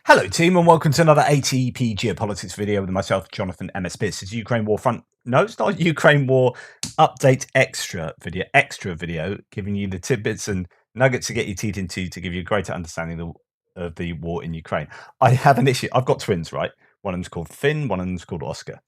Hello team and welcome to another ATP Geopolitics video with myself, Jonathan MS. This is Ukraine War Front. No, it's not Ukraine War Update Extra video, giving you the tidbits and nuggets to get your teeth into to give you a greater understanding of the war in Ukraine. I have an issue. I've got twins, right? One of them's called Finn, one of them's called Oscar.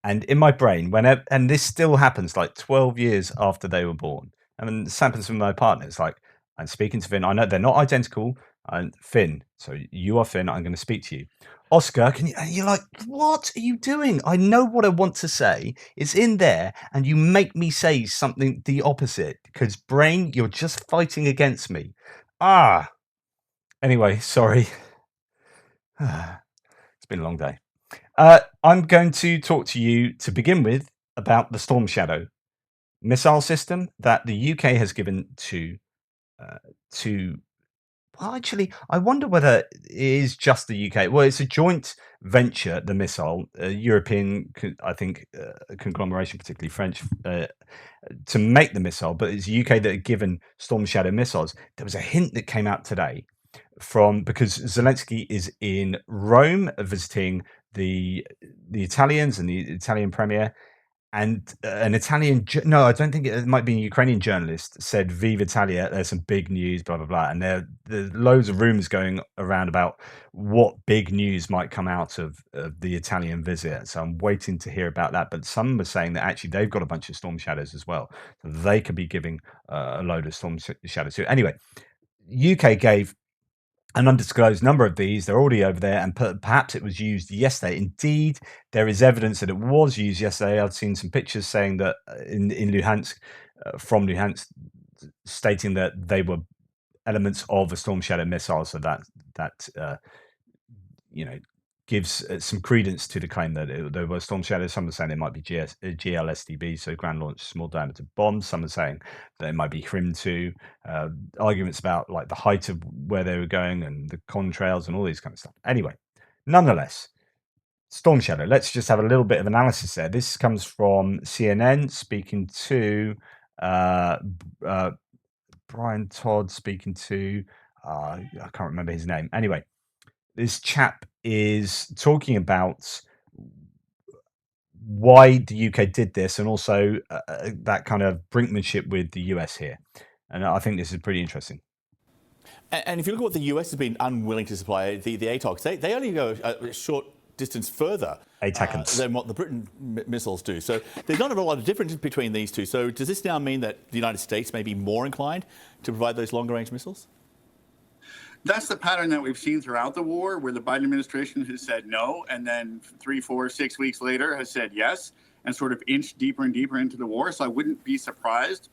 And in my brain, whenever, and this still happens like 12 years after they were born. I mean, this happens with my partner. It's like, I'm speaking to Finn. I know they're not identical. And Finn, so you are Finn. I'm going to speak to you. Oscar, can you? And you're like, what are you doing? I know what I want to say. It's in there, and you make me say something the opposite because brain, you're just fighting against me. Anyway, sorry. It's been a long day. I'm going to talk to you to begin with about the Storm Shadow missile system that the UK has given to. Well, actually, I wonder whether it is just the UK. Well, it's a joint venture, the missile, European, I think, conglomeration, particularly French, to make the missile. But it's UK that are given Storm Shadow missiles. There was a hint that came out today because Zelensky is in Rome visiting the Italians and the Italian premier. And an Italian, no, I don't think it might be a Ukrainian journalist said, Viva Italia, there's some big news, blah, blah, blah. And there's loads of rumors going around about what big news might come out of the Italian visit. So I'm waiting to hear about that. But some were saying that actually they've got a bunch of Storm Shadows as well. So they could be giving a load of Storm Shadows. So anyway, UK gave an undisclosed number of these. They're already over there, and perhaps it was used yesterday. Indeed, there is evidence that it was used yesterday. I've seen some pictures saying that in Luhansk, from Luhansk, stating that they were elements of a Storm Shadow missile. So that gives some credence to the claim that there were Storm Shadows. Some are saying it might be GLSDB, so ground launched small diameter bombs. Some are saying that it might be HRIM 2. Arguments about like the height of where they were going and the contrails and all these kind of stuff. Anyway, nonetheless, Storm Shadow. Let's just have a little bit of analysis there. This comes from CNN speaking to Brian Todd speaking to I can't remember his name. Anyway, this chap is talking about why the UK did this and also that kind of brinkmanship with the US here. And I think this is pretty interesting. And if you look at what the US has been unwilling to supply, the ATOCs, they only go a short distance further than what the Britain missiles do. So there's not a lot of difference between these two. So does this now mean that the United States may be more inclined to provide those longer range missiles? That's the pattern that we've seen throughout the war, where the Biden administration has said no, and then 3, 4, 6 weeks later has said yes, and sort of inched deeper and deeper into the war. So I wouldn't be surprised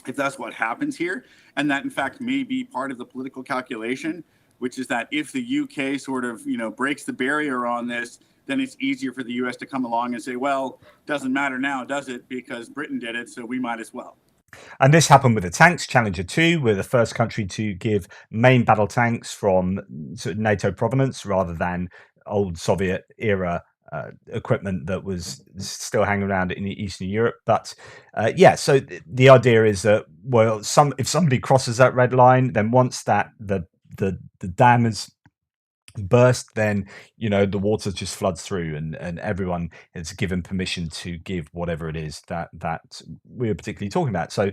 if that's what happens here, and that in fact may be part of the political calculation, which is that if the UK sort of breaks the barrier on this, then it's easier for the US to come along and say, well, doesn't matter now, does it? Because Britain did it, so we might as well. And this happened with the tanks. Challenger 2 were the first country to give main battle tanks from sort of NATO provenance rather than old Soviet era equipment that was still hanging around in Eastern Europe. But so the idea is that, well, if somebody crosses that red line, then once that the dam is burst, then the water just floods through and everyone is given permission to give whatever it is that we're particularly talking about. So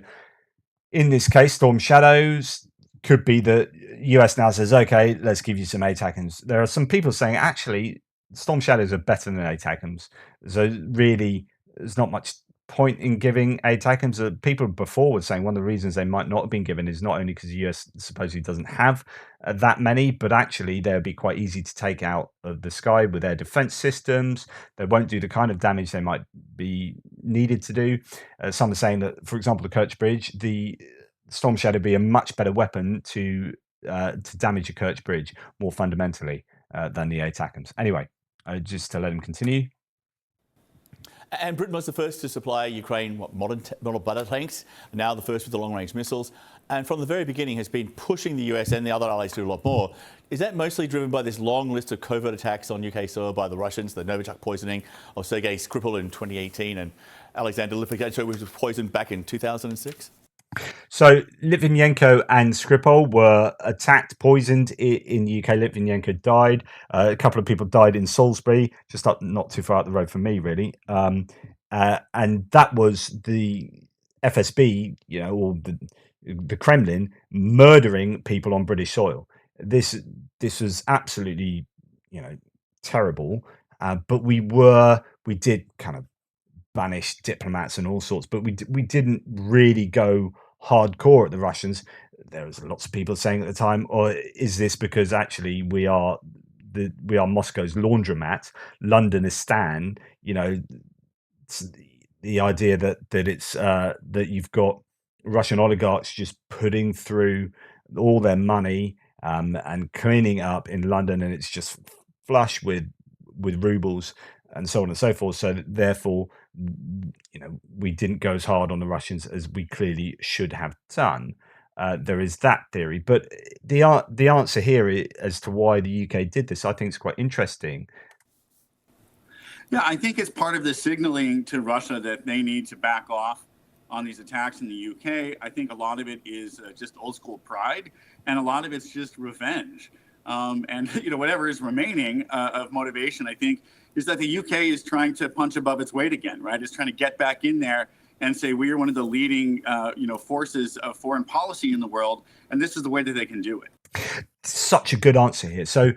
in this case, Storm Shadows could be the US now says, okay, let's give you some ATACMS. There are some people saying actually Storm Shadows are better than ATACMS, so really there's not much point in giving ATACMS. People before were saying one of the reasons they might not have been given is not only because the US supposedly doesn't have that many, but actually they'll be quite easy to take out of the sky with their defense systems. They won't do the kind of damage they might be needed to do. Some are saying that, for example, the Kerch Bridge, the Storm Shadow would be a much better weapon to damage a Kerch Bridge more fundamentally than the ATACMS. Anyway, just to let him continue. And Britain was the first to supply Ukraine modern battle tanks, now the first with the long-range missiles, and from the very beginning has been pushing the US and the other allies to do a lot more. Is that mostly driven by this long list of covert attacks on UK soil by the Russians, the Novichok poisoning of Sergei Skripal in 2018 and Alexander Lipichenko was poisoned back in 2006? So Litvinenko and Skripal were attacked, poisoned in the UK. Litvinenko died. A couple of people died in Salisbury, just up not too far up the road from me, really. And that was the FSB, or the Kremlin murdering people on British soil. This was absolutely, terrible. But we did kind of banish diplomats and all sorts, but we didn't really go hardcore at the Russians. There was lots of people saying at the time, or is this because actually we are Moscow's laundromat, London is Stan? It's the idea that it's that you've got Russian oligarchs just putting through all their money and cleaning up in London, and it's just flush with rubles and so on and so forth. So that therefore, we didn't go as hard on the Russians as we clearly should have done. There is that theory, but the answer here as to why the UK did this, I think, is quite interesting. Yeah, I think it's part of the signaling to Russia that they need to back off on these attacks in the UK. I think a lot of it is just old school pride, and a lot of it's just revenge. And whatever is remaining of motivation, I think, is that the UK is trying to punch above its weight again, right? It's trying to get back in there and say we are one of the leading, forces of foreign policy in the world, and this is the way that they can do it. Such a good answer here. So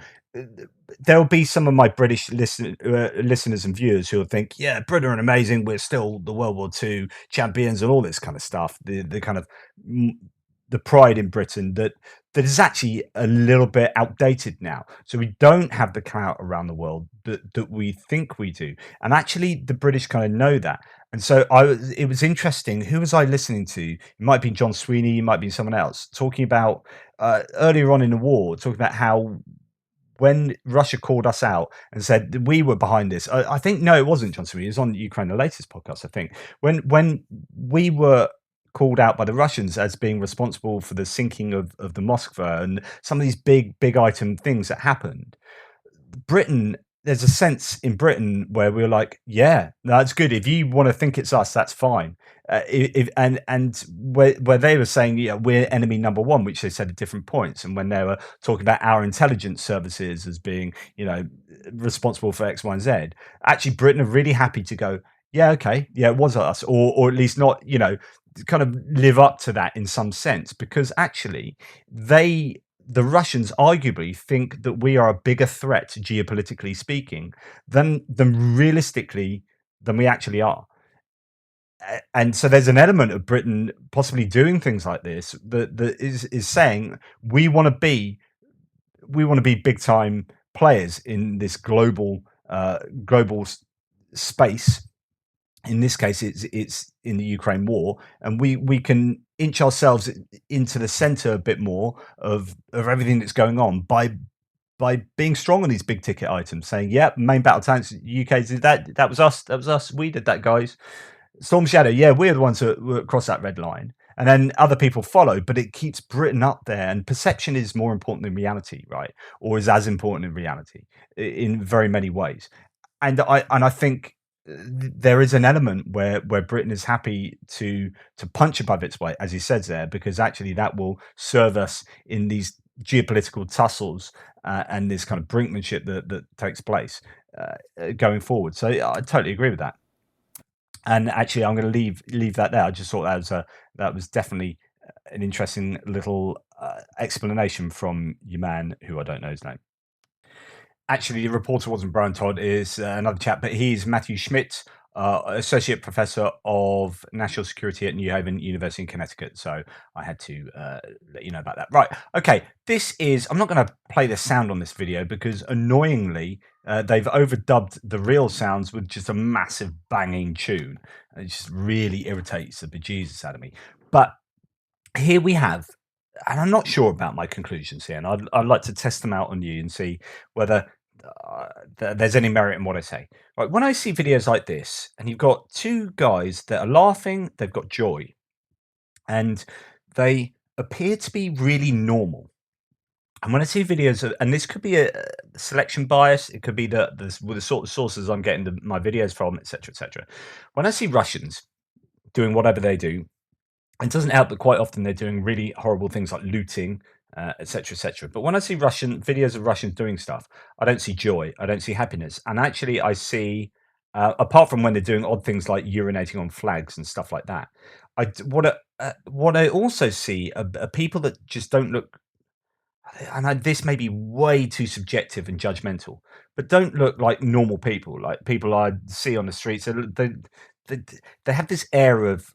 there'll be some of my British listeners and viewers who will think, yeah, Britain are amazing. We're still the World War II champions and all this kind of stuff. The kind of the pride in Britain that is actually a little bit outdated now. So we don't have the clout around the world that we think we do. And actually the British kind of know that. And so it was interesting. Who was I listening to? It might be John Sweeney, it might be someone else, talking about earlier on in the war, talking about how when Russia called us out and said that we were behind this, I think, no, it wasn't John Sweeney. It was on Ukraine, the latest podcast, I think. When we were called out by the Russians as being responsible for the sinking of the Moskva and some of these big item things that happened, Britain, there's a sense in Britain where we're like, yeah, that's good. If you want to think it's us, that's fine. And where they were saying, yeah, we're enemy number one, which they said at different points, and when they were talking about our intelligence services as being, responsible for X, Y, and Z, actually Britain are really happy to go, yeah, okay, yeah, it was us, or at least not, kind of live up to that in some sense, because actually the Russians arguably think that we are a bigger threat, geopolitically speaking, than realistically than we actually are. And so there's an element of Britain possibly doing things like this that is saying we want to be big time players in this global space. In this case, it's in the Ukraine war, and we can inch ourselves into the center a bit more of everything that's going on by being strong on these big ticket items, saying, "Yeah, main battle tanks, UK did that. That was us. We did that, guys." Storm Shadow, yeah, we're the ones who crossed that red line, and then other people follow. But it keeps Britain up there, and perception is more important than reality, right? Or is as important in reality in very many ways. And I think there is an element where Britain is happy to punch above its weight, as he says there, because actually that will serve us in these geopolitical tussles and this kind of brinkmanship that takes place going forward. So I totally agree with that. And actually, I'm going to leave that there. I just thought that was definitely an interesting little explanation from your man, who I don't know his name. Actually, the reporter wasn't Brian Todd, is another chap, but he's Matthew Schmidt, Associate Professor of National Security at New Haven University in Connecticut. So I had to let you know about that. Right. Okay. I'm not going to play the sound on this video because annoyingly, they've overdubbed the real sounds with just a massive banging tune. It just really irritates the bejesus out of me. But here we have, and I'm not sure about my conclusions here, and I'd like to test them out on you and see whether there's any merit in what I say. Right, when I see videos like this, and you've got two guys that are laughing, they've got joy, and they appear to be really normal. And when I see videos of, and this could be a selection bias, it could be the sort of sources I'm getting my videos from, etc., etc. When I see Russians doing whatever they do, It doesn't help that quite often they're doing really horrible things like looting, etc., etc. But when I see Russian videos of Russians doing stuff, I don't see joy. I don't see happiness, and actually, I see, apart from when they're doing odd things like urinating on flags and stuff like that, what I also see are people that just don't look, and this may be way too subjective and judgmental, but don't look like normal people, like people I see on the streets. They, they have this air of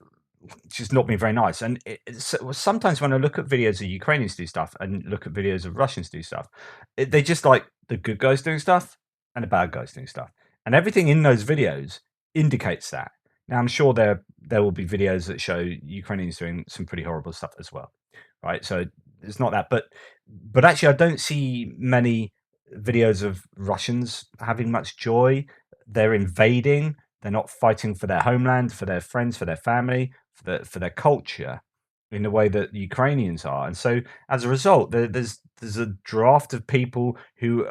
just not being very nice. And sometimes when I look at videos of Ukrainians do stuff and look at videos of Russians do stuff, they just like the good guys doing stuff and the bad guys doing stuff, and everything in those videos indicates that. Now, I'm sure there will be videos that show Ukrainians doing some pretty horrible stuff as well, right? So it's not that, but actually, I don't see many videos of Russians having much joy. They're invading. They're not fighting for their homeland, for their friends, for their family, for their culture, in the way that the Ukrainians are. And so, as a result, there's a draft of people who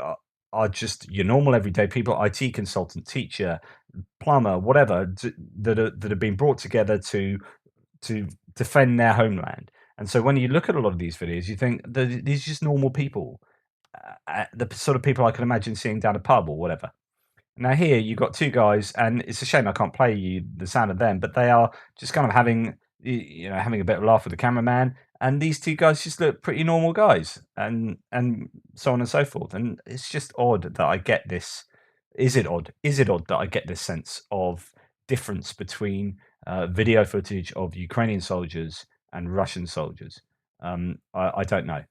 are just your normal everyday people, IT consultant, teacher, plumber, whatever, that have been brought together to defend their homeland. And so when you look at a lot of these videos, you think that these are just normal people, the sort of people I can imagine seeing down a pub or whatever. Now here you've got two guys, and it's a shame I can't play you the sound of them, but they are just kind of having, having a bit of a laugh with the cameraman. And these two guys just look pretty normal guys, and so on and so forth. And it's just odd that I get this. Is it odd? Is it odd that I get this sense of difference between video footage of Ukrainian soldiers and Russian soldiers? I don't know.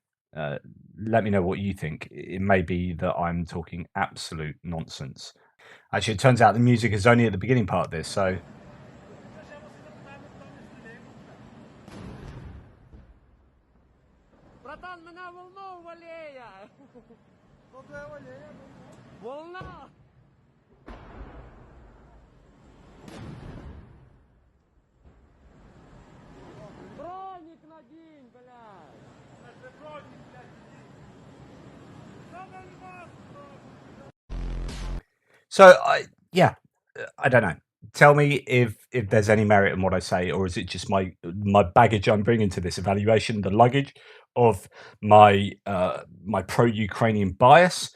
Let me know what you think. It may be that I'm talking absolute nonsense. Actually, it turns out the music is only at the beginning part of this, so. Братан, мене волну валеє! Волна! Броник надень, блядь! Это броник, блядь, So I don't know. Tell me if there's any merit in what I say, or is it just my baggage I'm bringing to this evaluation, the luggage of my pro-Ukrainian bias,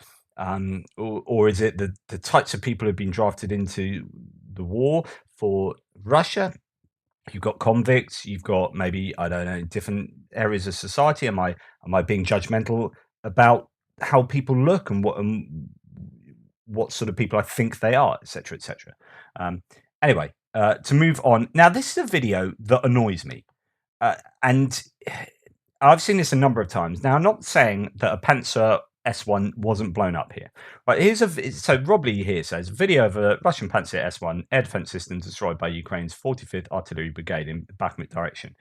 or is it the types of people who've been drafted into the war for Russia? You've got convicts. You've got maybe, I don't know, different areas of society. Am I being judgmental about how people look and what sort of people I think they are, etc., etc. Anyway, to move on. Now, this is a video that annoys me, and I've seen this a number of times. Now, I'm not saying that a Panzer S1 wasn't blown up here, but so Rob Lee here says video of a Russian Panzer S1 air defense system destroyed by Ukraine's 45th Artillery Brigade in Bakhmut direction.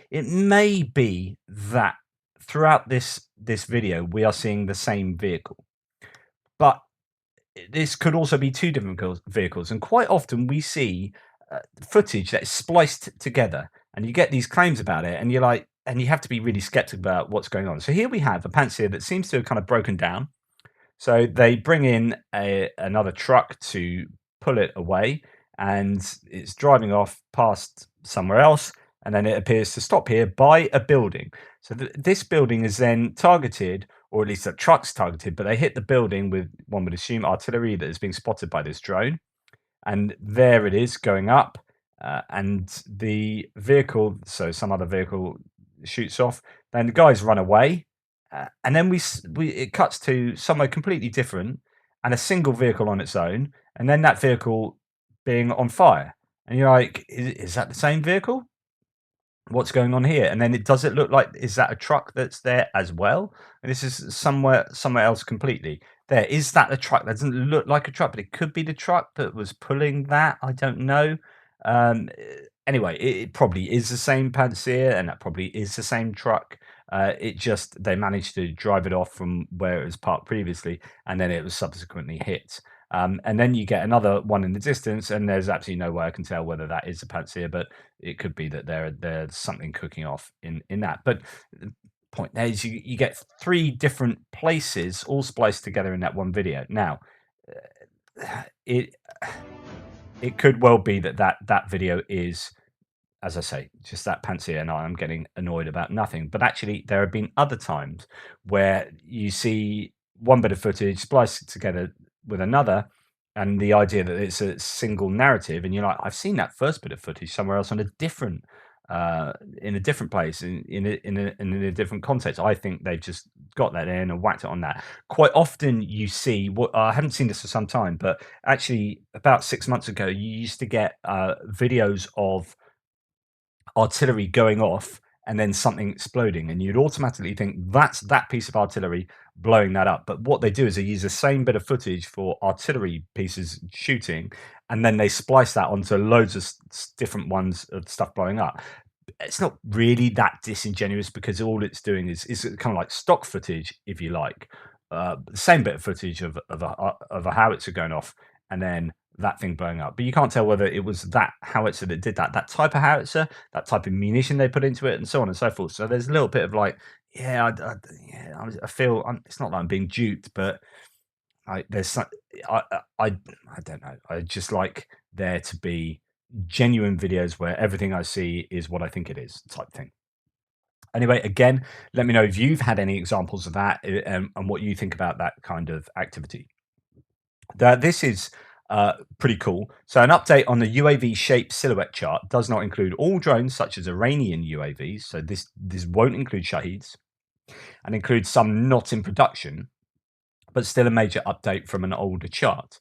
It may be that throughout this video we are seeing the same vehicle, but this could also be two different vehicles, and quite often we see footage that is spliced together, and you get these claims about it, and you're like, and you have to be really skeptical about what's going on. So here we have a Panzer that seems to have kind of broken down. So they bring in another truck to pull it away, and it's driving off past somewhere else, and then it appears to stop here by a building. So this building is then targeted, or at least the truck's targeted, but they hit the building with, one would assume, artillery that is being spotted by this drone. And there it is going up, and the vehicle, so some other vehicle shoots off. Then the guys run away, and then it cuts to somewhere completely different, and a single vehicle on its own, and then that vehicle being on fire. And you're like, is that the same vehicle? What's going on here? And then does it look like, is that a truck that's there as well? And this is somewhere else completely. There is that a truck that doesn't look like a truck, but it could be the truck that was pulling that. I don't know. Anyway, it probably is the same Panzer, and that probably is the same truck. It just, they managed to drive it off from where it was parked previously, and then it was subsequently hit. And then you get another one in the distance, and there's absolutely no way I can tell whether that is a Panzer, but it could be that there's something cooking off in that. But the point there is you get three different places all spliced together in that one video. Now, it could well be that video is as I say, just that pantsy, and I'm getting annoyed about nothing. But actually, there have been other times where you see one bit of footage spliced together with another, and the idea that it's a single narrative, and you're like, I've seen that first bit of footage somewhere else on a different, in a different place, in a different context. I think they've just got that in and whacked it on that. Quite often, you see what I haven't seen this for some time, but actually, about 6 months ago, you used to get videos of artillery going off and then something exploding, and you'd automatically think that's that piece of artillery blowing that up. But what they do is they use the same bit of footage for artillery pieces shooting, and then they splice that onto loads of different ones of stuff blowing up. It's not really that disingenuous, because all it's doing is kind of like stock footage, if you like, the same bit of footage of a howitzer going off, and then that thing blowing up. But you can't tell whether it was that howitzer that did that type of howitzer, that type of munition they put into it, and so on and so forth. So there's a little bit of like, I feel it's not that I'm being duped, but there's some, I, I don't know. I just like there to be genuine videos where everything I see is what I think it is, type thing. Anyway, again, let me know if you've had any examples of that, and what you think about that kind of activity. This is pretty cool. So, an update on the UAV shape silhouette chart does not include all drones, such as Iranian UAVs. So this won't include Shaheeds, and includes some not in production, but still a major update from an older chart.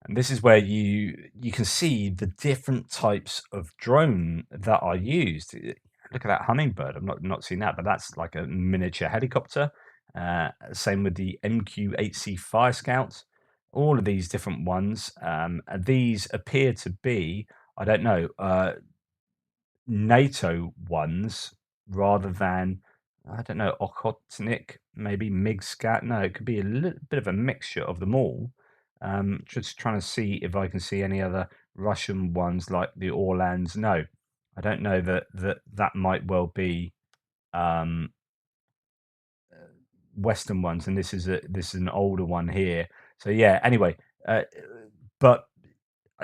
And this is where you can see the different types of drone that are used. Look at that hummingbird. I'm not seeing that, but that's like a miniature helicopter. Same with the MQ-8C Fire Scout. All of these different ones. And these appear to be, I don't know, NATO ones rather than, I don't know, Okhotnik, maybe MiG-Scat. No, it could be a little bit of a mixture of them all. Just trying to see if I can see any other Russian ones like the Orlans. No, I don't know that might well be Western ones, and this is an older one here. So yeah. Anyway, but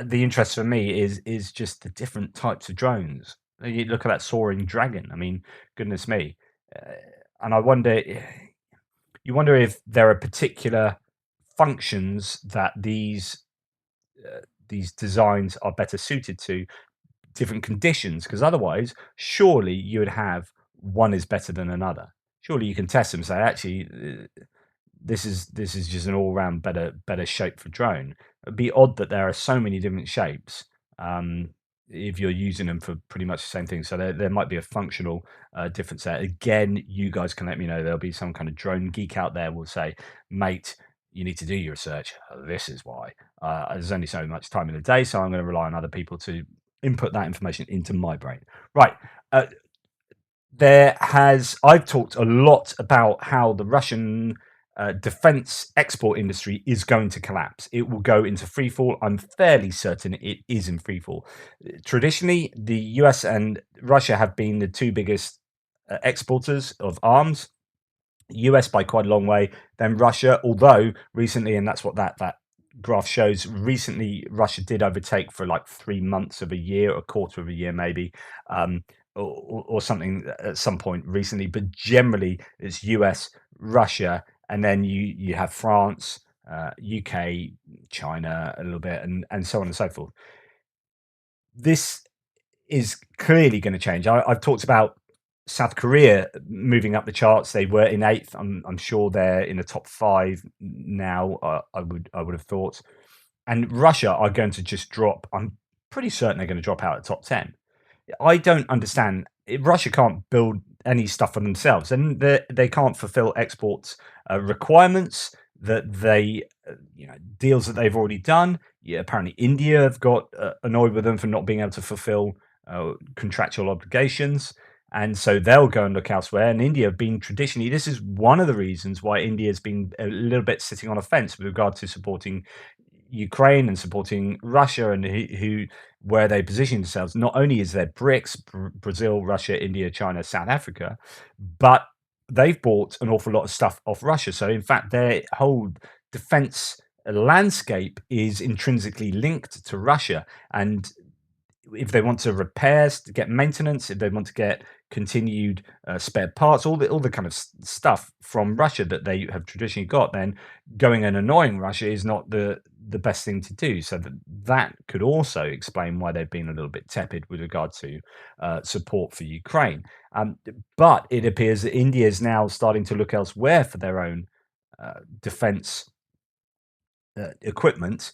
the interest for me is just the different types of drones. You look at that soaring dragon. I mean, goodness me, and I wonder. You wonder if there are particular functions that these designs are better suited to different conditions, because otherwise, surely you would have one is better than another. Surely you can test them and say, actually, this is just an all-round better shape for drone. It'd be odd that there are so many different shapes if you're using them for pretty much the same thing. So there might be a functional difference there. Again, you guys can let me know. There'll be some kind of drone geek out there will say, mate, you need to do your research. This is why. There's only so much time in the day, so I'm going to rely on other people to input that information into my brain. Right. I've talked a lot about how the Russian defense export industry is going to collapse. It will go into freefall. I'm fairly certain it is in freefall. Traditionally, the US and Russia have been the two biggest exporters of arms. US by quite a long way, then Russia, although recently, and that's what that graph shows, recently Russia did overtake for like 3 months of a year, a quarter of a year maybe, or something at some point recently, but generally it's US, Russia, and then you have France, UK, China a little bit, and so on and so forth. This is clearly going to change. I've talked about South Korea moving up the charts. They were in 8th. I'm sure they're in the top 5 now. I would have thought, and Russia are going to just drop. I'm pretty certain they're going to drop out of top 10. I don't understand. Russia can't build any stuff for themselves, and they can't fulfill export requirements that they, deals that they've already done. Yeah, apparently India have got annoyed with them for not being able to fulfill contractual obligations, and so they'll go and look elsewhere. And India have been traditionally, this is one of the reasons why India has been a little bit sitting on a fence with regard to supporting Ukraine and supporting Russia, and where they position themselves. Not only is there BRICS, Brazil, Russia, India, China, South Africa, but they've bought an awful lot of stuff off Russia. So in fact, their whole defense landscape is intrinsically linked to Russia. And if they want to repair, to get maintenance, if they want to get continued spare parts, all the kind of stuff from Russia that they have traditionally got, then going and annoying Russia is not the best thing to do. So that could also explain why they've been a little bit tepid with regard to support for Ukraine. But it appears that India is now starting to look elsewhere for their own defense equipment.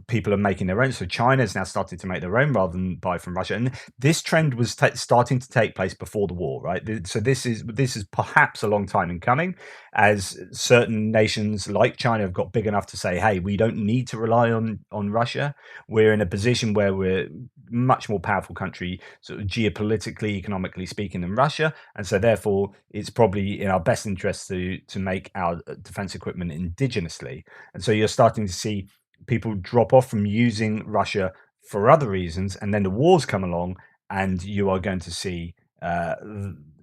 People are making their own. So China has now started to make their own rather than buy from Russia. And this trend was starting to take place before the war, right? So this is perhaps a long time in coming, as certain nations like China have got big enough to say, "Hey, we don't need to rely on Russia. We're in a position where we're much more powerful country, sort of geopolitically, economically speaking, than Russia, and so therefore it's probably in our best interest to make our defense equipment indigenously." And so you're starting to see people drop off from using Russia for other reasons, and then the wars come along, and you are going to see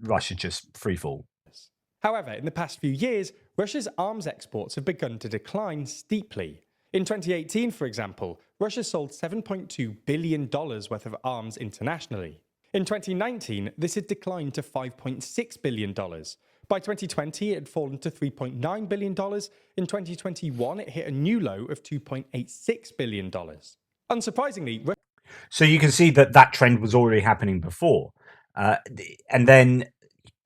Russia just free fall. However, in the past few years, Russia's arms exports have begun to decline steeply. In 2018, for example, Russia sold $7.2 billion worth of arms internationally. In 2019, this had declined to $5.6 billion. By 2020, it had fallen to $3.9 billion. In 2021, it hit a new low of $2.86 billion. Unsurprisingly, so you can see that trend was already happening before. And then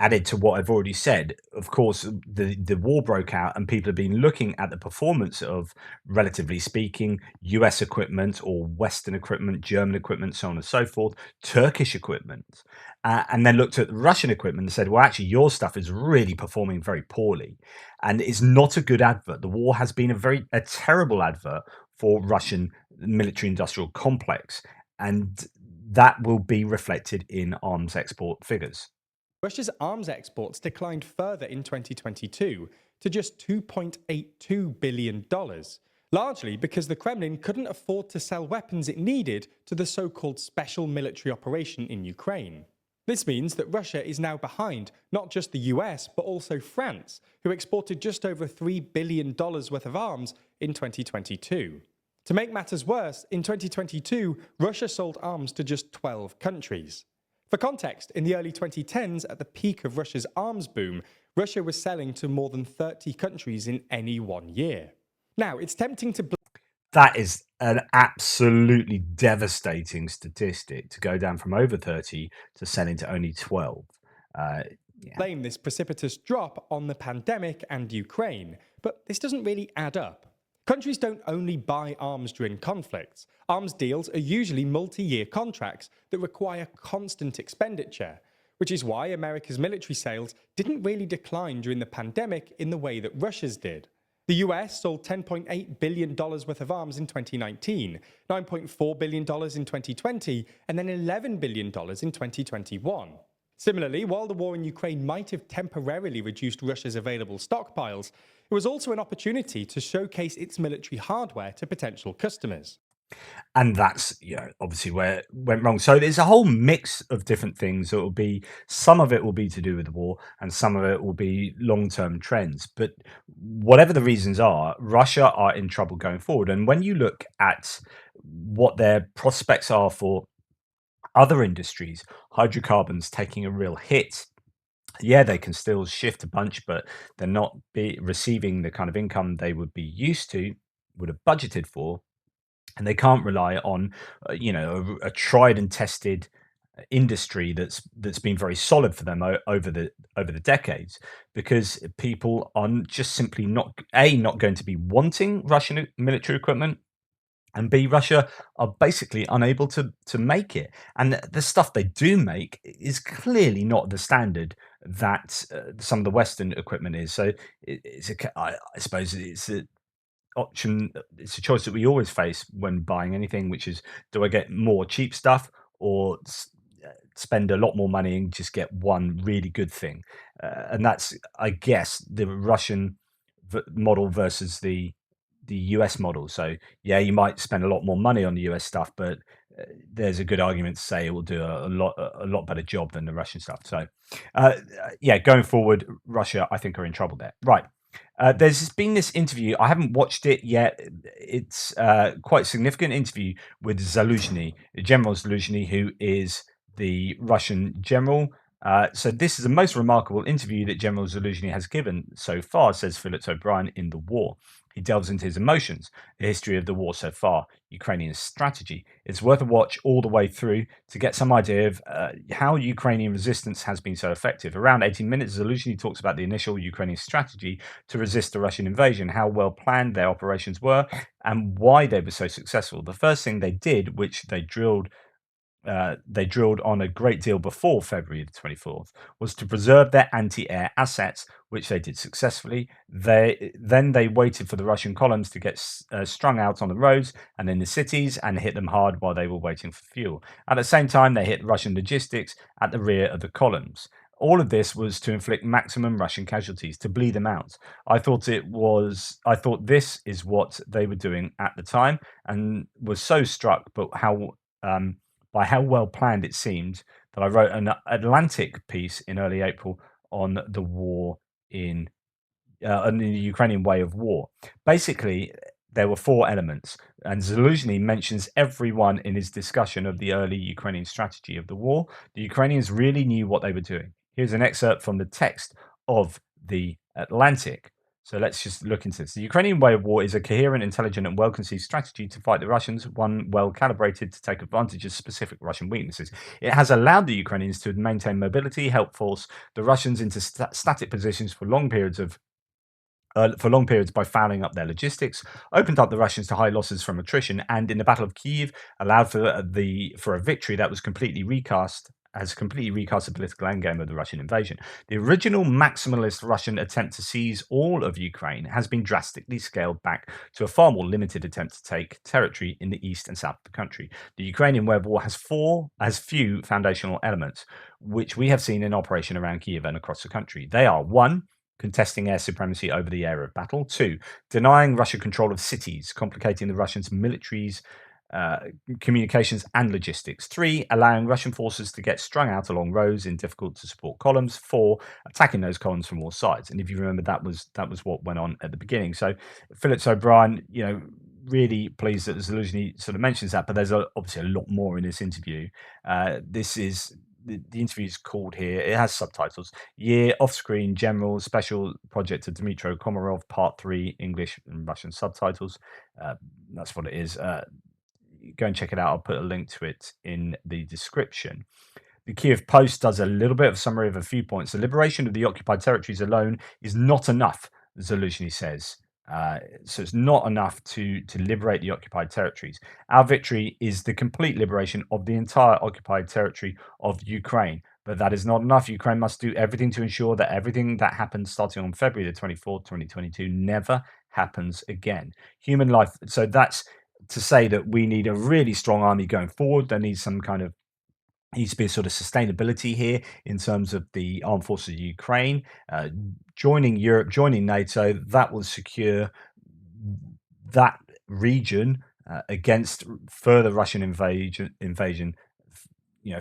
added to what I've already said, of course, the war broke out and people have been looking at the performance of, relatively speaking, US equipment or Western equipment, German equipment, so on and so forth, Turkish equipment, and then looked at Russian equipment and said, well, actually, your stuff is really performing very poorly. And it's not a good advert. The war has been a terrible advert for Russian military industrial complex. And that will be reflected in arms export figures. Russia's arms exports declined further in 2022 to just $2.82 billion, largely because the Kremlin couldn't afford to sell weapons it needed to the so-called special military operation in Ukraine. This means that Russia is now behind not just the US, but also France, who exported just over $3 billion worth of arms in 2022. To make matters worse, in 2022, Russia sold arms to just 12 countries. For context, in the early 2010s, at the peak of Russia's arms boom, Russia was selling to more than 30 countries in any one year. Now, it's tempting to... That is an absolutely devastating statistic, to go down from over 30 to selling to only 12. Blame this precipitous drop on the pandemic and Ukraine, but this doesn't really add up. Countries don't only buy arms during conflicts. Arms deals are usually multi-year contracts that require constant expenditure, which is why America's military sales didn't really decline during the pandemic in the way that Russia's did. The US sold $10.8 billion worth of arms in 2019, $9.4 billion in 2020, and then $11 billion in 2021. Similarly, while the war in Ukraine might have temporarily reduced Russia's available stockpiles, it was also an opportunity to showcase its military hardware to potential customers. And that's, obviously where it went wrong. So there's a whole mix of different things. It will be, some of it will be to do with the war, and some of it will be long-term trends. But whatever the reasons are, Russia are in trouble going forward. And when you look at what their prospects are for other industries, hydrocarbons taking a real hit. Yeah, they can still shift a bunch, but they're not receiving the kind of income they would be used to, would have budgeted for, and they can't rely on, a tried and tested industry that's been very solid for them over the decades, because people are just simply not going to be wanting Russian military equipment. And B, Russia are basically unable to make it. And the stuff they do make is clearly not the standard that some of the Western equipment is. So I suppose it's an option, it's a choice that we always face when buying anything, which is, do I get more cheap stuff or spend a lot more money and just get one really good thing? And that's, I guess, the Russian model versus the US model. So yeah, you might spend a lot more money on the US stuff, but there's a good argument to say it will do a lot better job than the Russian stuff. So yeah, going forward, Russia, I think, are in trouble there. Right. There's been this interview. I haven't watched it yet. It's quite a significant interview with Zaluzhny, General Zaluzhny, who is the Russian general. So this is the most remarkable interview that General Zaluzhny has given so far, says Philip O'Brien in The War. He delves into his emotions, the history of the war so far, Ukrainian strategy. It's worth a watch all the way through to get some idea of how Ukrainian resistance has been so effective. Around 18 minutes, Zaluzhny talks about the initial Ukrainian strategy to resist the Russian invasion, how well planned their operations were, and why they were so successful. The first thing they did, which they drilled on a great deal before February the 24th, was to preserve their anti-air assets, which they did successfully. They waited for the Russian columns to get strung out on the roads and in the cities and hit them hard while they were waiting for fuel. At the same time, they hit Russian logistics at the rear of the columns. All of this was to inflict maximum Russian casualties, to bleed them out. I thought this is what they were doing at the time, and was so struck by how well planned it seemed that I wrote an Atlantic piece in early April on the war on the Ukrainian way of war. Basically, there were four elements, and Zaluzhny mentions every one in his discussion of the early Ukrainian strategy of the war. The Ukrainians really knew what they were doing. Here's an excerpt from the text of the Atlantic. So let's just look into this. The Ukrainian way of war is a coherent, intelligent, and well-conceived strategy to fight the Russians, one well-calibrated to take advantage of specific Russian weaknesses. It has allowed the Ukrainians to maintain mobility, help force the Russians into static positions for long periods by fouling up their logistics, opened up the Russians to high losses from attrition, and in the Battle of Kiev allowed for a victory that was completely recast the political endgame of the Russian invasion. The original maximalist Russian attempt to seize all of Ukraine has been drastically scaled back to a far more limited attempt to take territory in the east and south of the country. The Ukrainian way of war has few foundational elements, which we have seen in operation around Kiev and across the country. They are: one, contesting air supremacy over the area of battle; two, denying Russia control of cities, complicating the Russians' military's communications and logistics; three, allowing Russian forces to get strung out along roads in difficult to support columns; four, attacking those columns from all sides. And if you remember, that was what went on at the beginning. So Philip O'Brien, really pleased that Zaluzhny sort of mentions that, but there's obviously a lot more in this interview. This is the interview is called here. It has subtitles: Year Off-Screen General Special Project of Dmitro Komarov, Part 3, English and Russian subtitles. That's what it is. Go and check it out. I'll put a link to it in the description. The Kiev Post does a little bit of summary of a few points. The liberation of the occupied territories alone is not enough, Zaluzhny says. So it's not enough to liberate the occupied territories. Our victory is the complete liberation of the entire occupied territory of Ukraine. But that is not enough. Ukraine must do everything to ensure that everything that happened starting on February the 24th, 2022 never happens again. Human life. So that's to say that we need a really strong army going forward. There needs to be a sort of sustainability here in terms of the armed forces of Ukraine. Joining Europe, joining NATO, that will secure that region against further Russian invasion,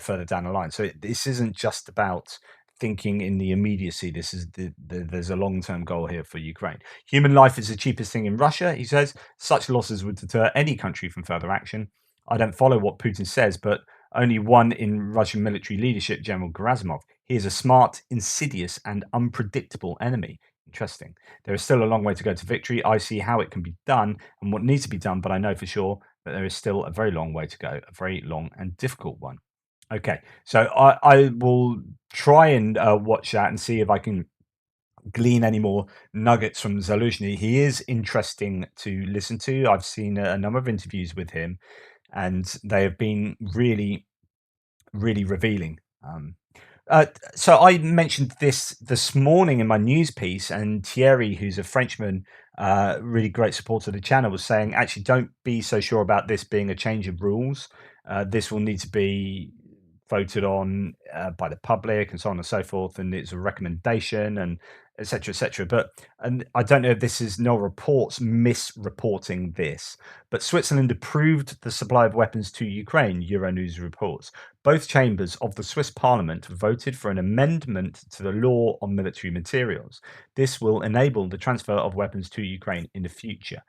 further down the line. So this isn't just about thinking in the immediacy. This is there's a long-term goal here for Ukraine. Human life is the cheapest thing in Russia, he says. Such losses would deter any country from further action. I don't follow what Putin says, but only one in Russian military leadership, General Gerasimov. He is a smart, insidious, and unpredictable enemy. Interesting. There is still a long way to go to victory. I see how it can be done and what needs to be done, but I know for sure that there is still a very long way to go, a very long and difficult one. Okay, so I will try and watch that and see if I can glean any more nuggets from Zaluzhny. He is interesting to listen to. I've seen a number of interviews with him, and they have been really, really revealing. So I mentioned this morning in my news piece, and Thierry, who's a Frenchman, really great supporter of the channel, was saying, actually, don't be so sure about this being a change of rules. This will need to be voted on by the public and so on and so forth, and it's a recommendation, and etc., etc. But and I don't know if this is no reports misreporting this, but Switzerland approved the supply of weapons to Ukraine. Euronews reports both chambers of the Swiss Parliament voted for an amendment to the law on military materials. This will enable the transfer of weapons to Ukraine in the future.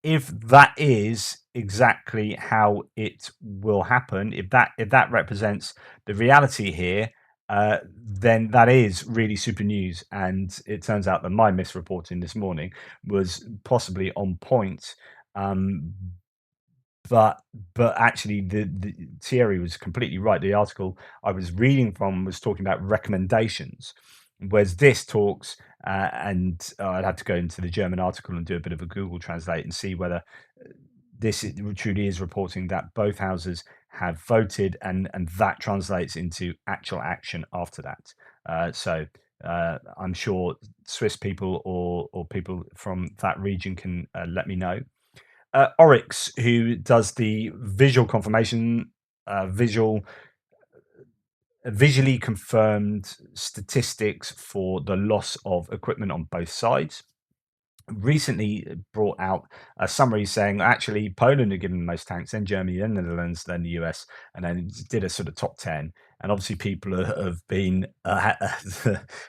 If that is exactly how it will happen, if that represents the reality here, then that is really super news. And it turns out that my misreporting this morning was possibly on point. Um, but actually, the Thierry was completely right. The article I was reading from was talking about recommendations, whereas this talks, and I'd have to go into the German article and do a bit of a Google translate and see whether this truly is reporting that both houses have voted, and that translates into actual action after that. So I'm sure Swiss people or people from that region can let me know. Oryx, who does the visual confirmation, visually confirmed statistics for the loss of equipment on both sides, recently brought out a summary saying actually Poland are given the most tanks, then Germany, then the Netherlands, then the US, and then did a sort of top 10. And obviously people have been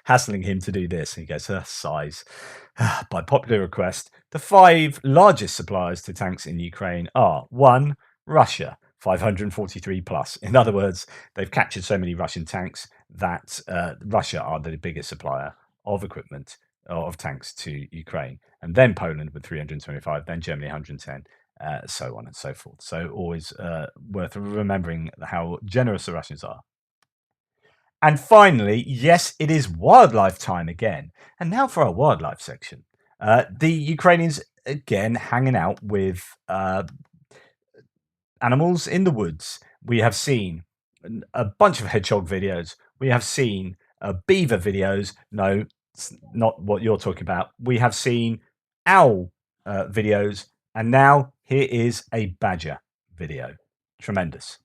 hassling him to do this. And he goes, size. By popular request, the 5 largest suppliers to tanks in Ukraine are 1, Russia, 543 plus. In other words, they've captured so many Russian tanks that Russia are the biggest supplier of equipment of tanks to Ukraine, and then Poland with 325, then Germany 110, so on and so forth. So always worth remembering how generous the Russians are. And finally, yes, it is wildlife time again. And now for our wildlife section. The Ukrainians again hanging out with animals in the woods. We have seen a bunch of hedgehog videos. We have seen beaver videos. No, it's not what you're talking about. We have seen owl videos. And now here is a badger video. Tremendous.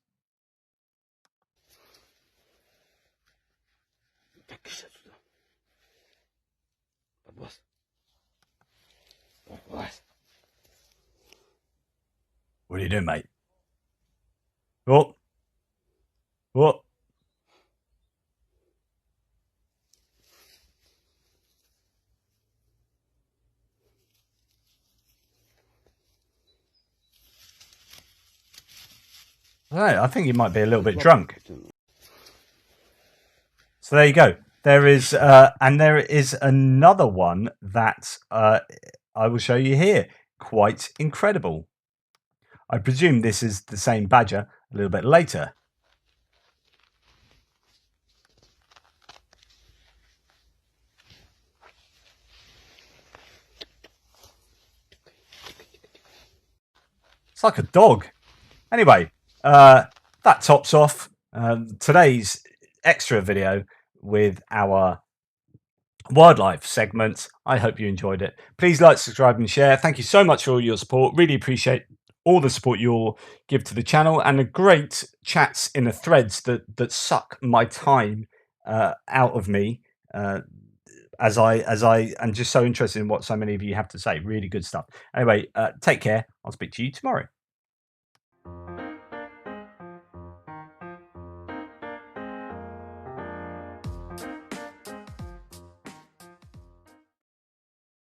What are you doing, mate? What? What? I think you might be a little bit drunk. So there you go. There is, and there is another one that I will show you here. Quite incredible. I presume this is the same badger a little bit later. It's like a dog. Anyway, that tops off today's extra video with our wildlife segment. I hope you enjoyed it. Please like, subscribe and share. Thank you so much for all your support. Really appreciate all the support you'll give to the channel, and the great chats in the threads that suck my time out of me as I am just so interested in what so many of you have to say. Really good stuff. Anyway, take care. I'll speak to you tomorrow.